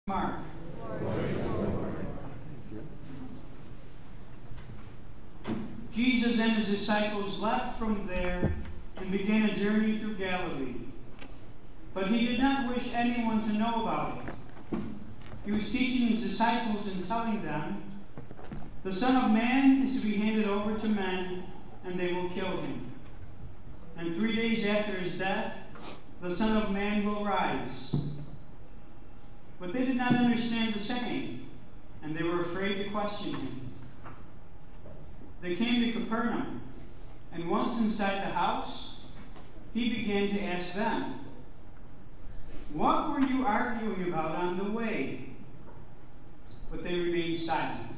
Mark. Jesus and his disciples left from there and began a journey through Galilee. But he did not wish anyone to know about it. He was teaching his disciples and telling them, "The Son of Man is to be handed over to men, and they will kill him. And 3 days after his death, the Son of Man will rise." But they did not understand the saying, and they were afraid to question him. They came to Capernaum, and once inside the house, he began to ask them, "What were you arguing about on the way?" But they remained silent.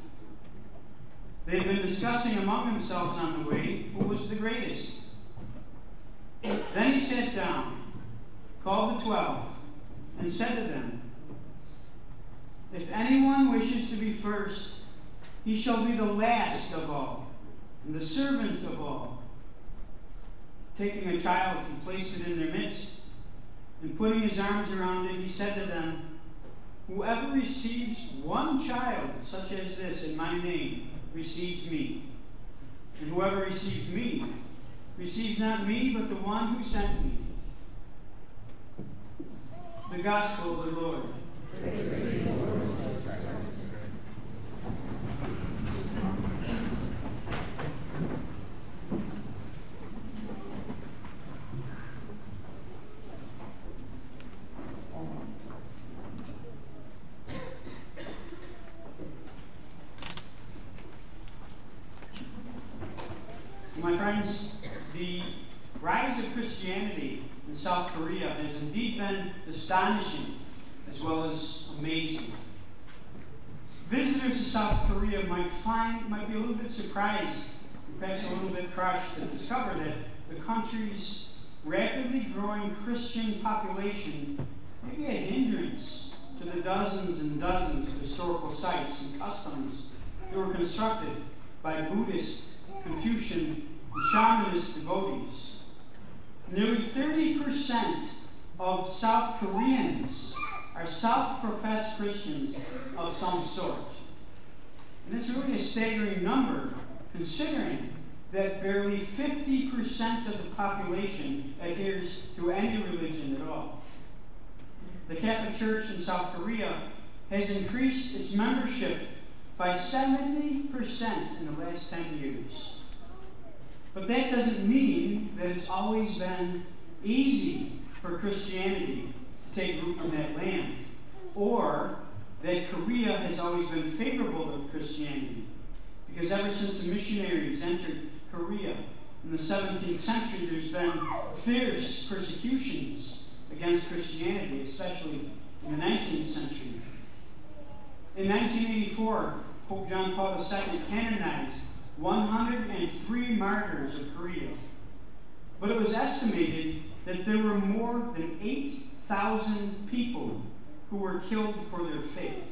They had been discussing among themselves on the way who was the greatest. Then he sat down, called the 12, and said to them, "If anyone wishes to be first, he shall be the last of all, and the servant of all." Taking a child, he placed it in their midst, and putting his arms around it, he said to them, "Whoever receives one child such as this in my name receives me. And whoever receives me receives not me, but the one who sent me." The Gospel of the Lord. Praise to you, Lord. My friends, the rise of Christianity in South Korea has indeed been astonishing as well as amazing. Visitors to South Korea might be a little bit surprised, perhaps a little bit crushed, to discover that the country's rapidly growing Christian population may be a hindrance to the dozens and dozens of historical sites and customs that were constructed by Buddhist, Confucian, and shamanist devotees. Nearly 30% of South Koreans are self-professed Christians of some sort. And it's really a staggering number, considering that barely 50% of the population adheres to any religion at all. The Catholic Church in South Korea has increased its membership by 70% in the last 10 years. But that doesn't mean that it's always been easy for Christianity to take root in that land, or that Korea has always been favorable to Christianity. Because ever since the missionaries entered Korea in the 17th century, there's been fierce persecutions against Christianity, especially in the 19th century. In 1984, Pope John Paul II canonized 103 martyrs of Korea. But it was estimated that there were more than 8,000 people who were killed for their faith.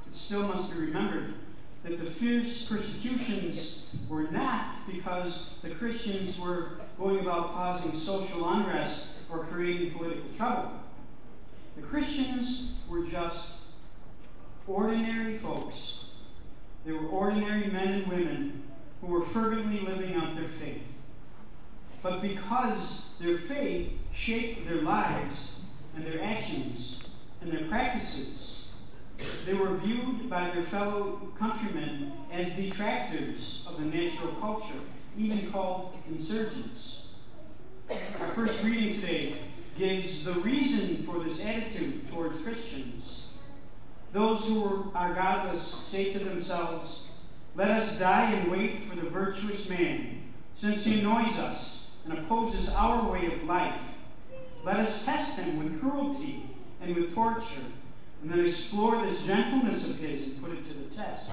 It still must be remembered that the fierce persecutions were not because the Christians were going about causing social unrest or creating political trouble. The Christians were just ordinary folks. They were ordinary men and women who were fervently living out their faith. But because their faith shaped their lives and their actions and their practices, they were viewed by their fellow countrymen as detractors of the natural culture, even called insurgents. Our first reading today gives the reason for this attitude towards Christians. Those who are godless say to themselves, "Let us die and wait for the virtuous man, since he annoys us and opposes our way of life. Let us test him with cruelty and with torture, and then explore this gentleness of his and put it to the test.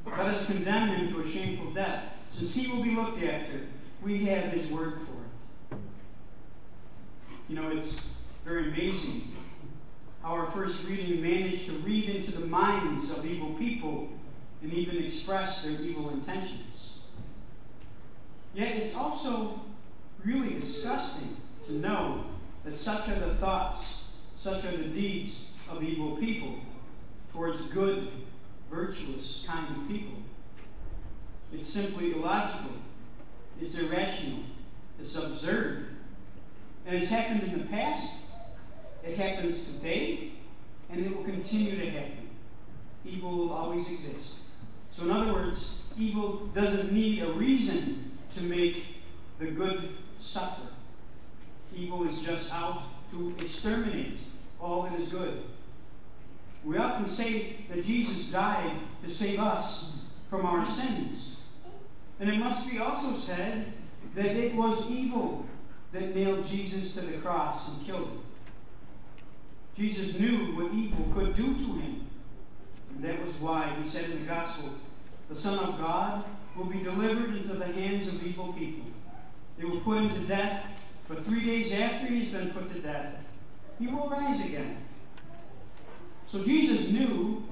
Let us condemn him to a shameful death, since he will be looked after. We have his word for it." You know, it's very amazing how our first reading managed to read into the minds of evil people and even express their evil intentions. Yet it's also really disgusting to know that such are the thoughts, such are the deeds of evil people towards good, virtuous, kind people. It's simply illogical. It's irrational. It's absurd. And it's happened in the past, it happens today, and it will continue to happen. Evil will always exist. So in other words, evil doesn't need a reason to make the good suffer. Evil is just out to exterminate all that is good. We often say that Jesus died to save us from our sins. And it must be also said that it was evil that nailed Jesus to the cross and killed him. Jesus knew what evil could do to him. And that was why he said in the gospel, the Son of God will be delivered into the hands of evil people. They will put him to death, but 3 days after he has been put to death, he will rise again. So Jesus knew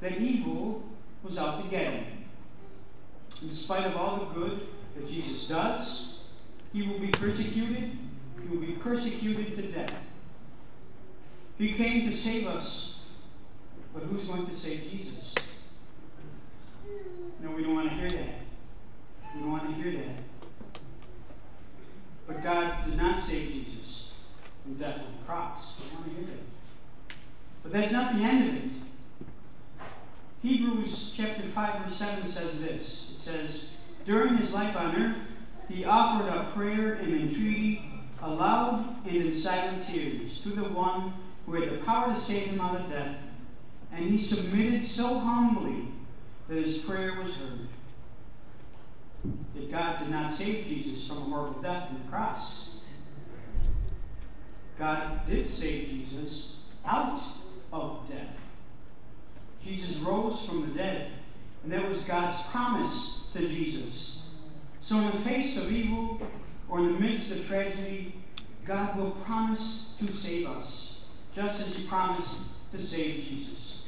that evil was out to get him. In spite of all the good that Jesus does, he will be persecuted. He will be persecuted to death. He came to save us, but who's going to save Jesus? No, we don't want to hear that. We don't want to hear that. But God did not save Jesus from death on the cross. We don't want to hear that. But that's not the end of it. Hebrews chapter 5 verse 7 says this. It says, during his life on earth, he offered up prayer and entreaty, aloud and in silent tears, to the one who had the power to save him out of death. And he submitted so humbly that his prayer was heard. Yet God did not save Jesus from a horrible death on the cross. God did save Jesus out of death. Jesus rose from the dead, and that was God's promise to Jesus. So in the face of evil, or in the midst of tragedy, God will promise to save us, just as he promised to save Jesus.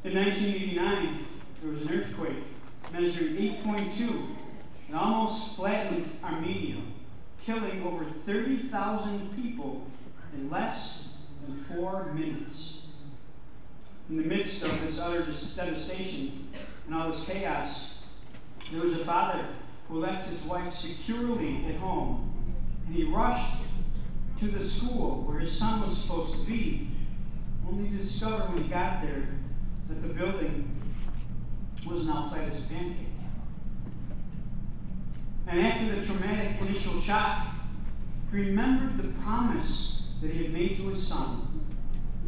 In 1989, there was an earthquake measuring 8.2 and almost flattened Armenia, killing over 30,000 people in less than 4 minutes. In the midst of this utter devastation and all this chaos, there was a father who left his wife securely at home, and he rushed to the school where his son was supposed to be, only to discover when he got there that the building was now flat as a pancake. And after the traumatic initial shock, he remembered the promise that he had made to his son.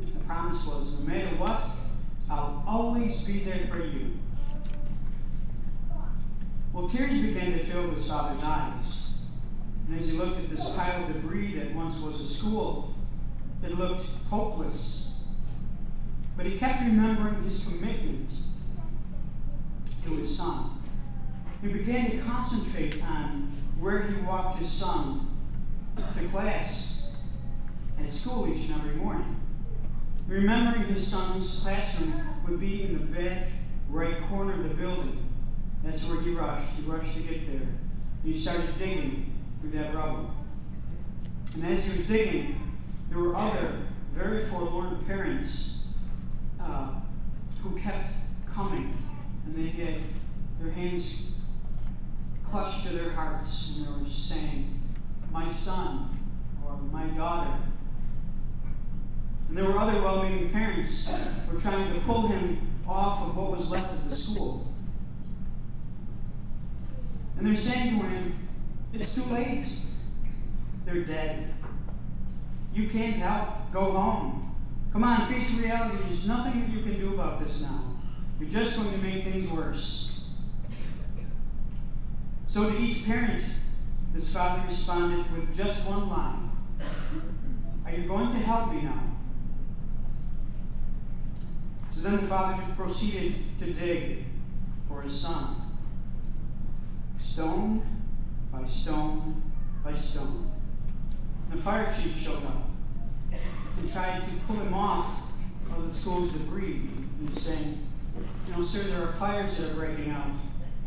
The promise was, no matter what, I'll always be there for you. Well, tears began to fill his father's eyes. And as he looked at this pile of debris that once was a school, it looked hopeless. But he kept remembering his commitment to his son. He began to concentrate on where he walked his son to class at school each and every morning. Remembering his son's classroom would be in the back right corner of the building. That's where he rushed. He rushed to get there. He started digging through that rubble. And as he was digging, there were other very forlorn parents who kept coming. And they had their hands clutched to their hearts, and they were saying, my son, or my daughter. And there were other well-meaning parents who were trying to pull him off of what was left of the school. And they're saying to him, it's too late. They're dead. You can't help. Go home. Come on, face reality. There's nothing that you can do about this now. You're just going to make things worse. So to each parent, this father responded with just one line. Are you going to help me now? So then the father proceeded to dig for his son. Stone by stone by stone. The fire chief showed up and tried to pull him off of the school's debris. He was saying, sir, there are fires that are breaking out.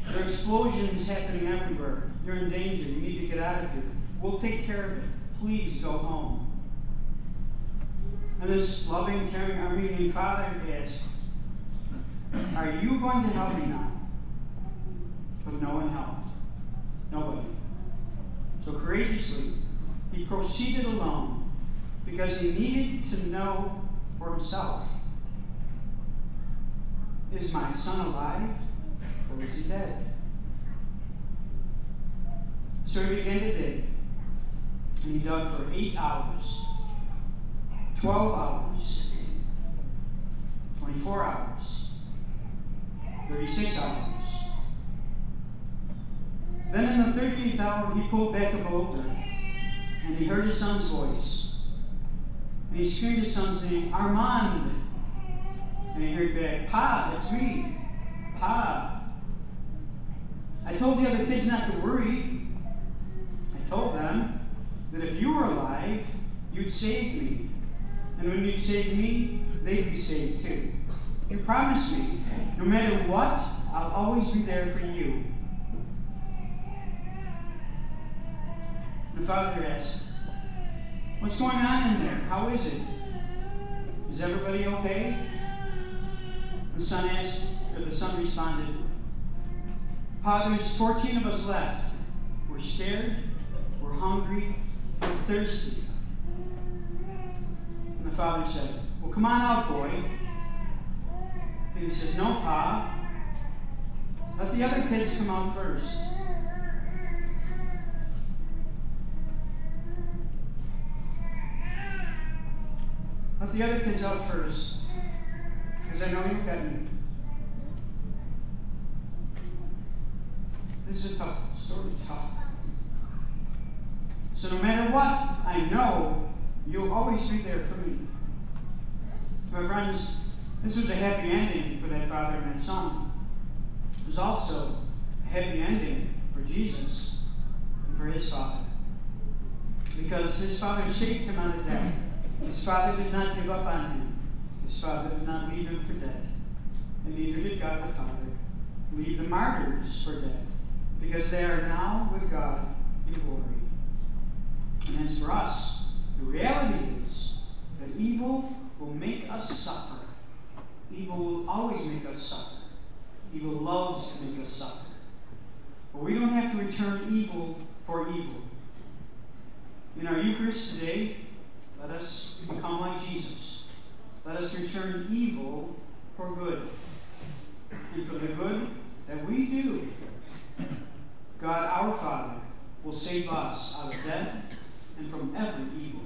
There are explosions happening everywhere. You're in danger. You need to get out of here. We'll take care of it. Please go home. And this loving, caring Armenian father asked, "Are you going to help me now?" But no one helped. Nobody. So courageously, he proceeded alone because he needed to know for himself. Is my son alive, or is he dead? So he began to dig, and he dug for 8 hours, 12 hours, 24 hours, 36 hours. Then in the 38th hour, he pulled back a boulder, and he heard his son's voice. And he screamed his son's name, "Armand!" And he heard back, "Pa, it's me. Pa. I told the other kids not to worry. I told them that if you were alive, you'd save me. And when you'd save me, they'd be saved too. You promised me, no matter what, I'll always be there for you." The father asked, "What's going on in there? How is it? Is everybody okay?" The son responded, "Pa, there's 14 of us left. We're scared, we're hungry, we're thirsty." And the father said, "Well, come on out, boy." And he says, "No, Pa. Let the other kids come out first." Let the other kids out first, because I know you've got me. This is a tough story, tough. So no matter what, I know you'll always be there for me. My friends, this was a happy ending for that father and that son. It was also a happy ending for Jesus and for his father. Because his father saved him out of death. His father did not give up on him. His father did not leave him for dead. And neither did God the Father leave the martyrs for dead, because they are now with God in glory. And as for us, the reality is that evil will make us suffer. Evil will always make us suffer. Evil loves to make us suffer. But we don't have to return evil for evil. In our Eucharist today, let us become like Jesus. Let us return evil for good. And for the good that we do, God our Father will save us out of death and from every evil.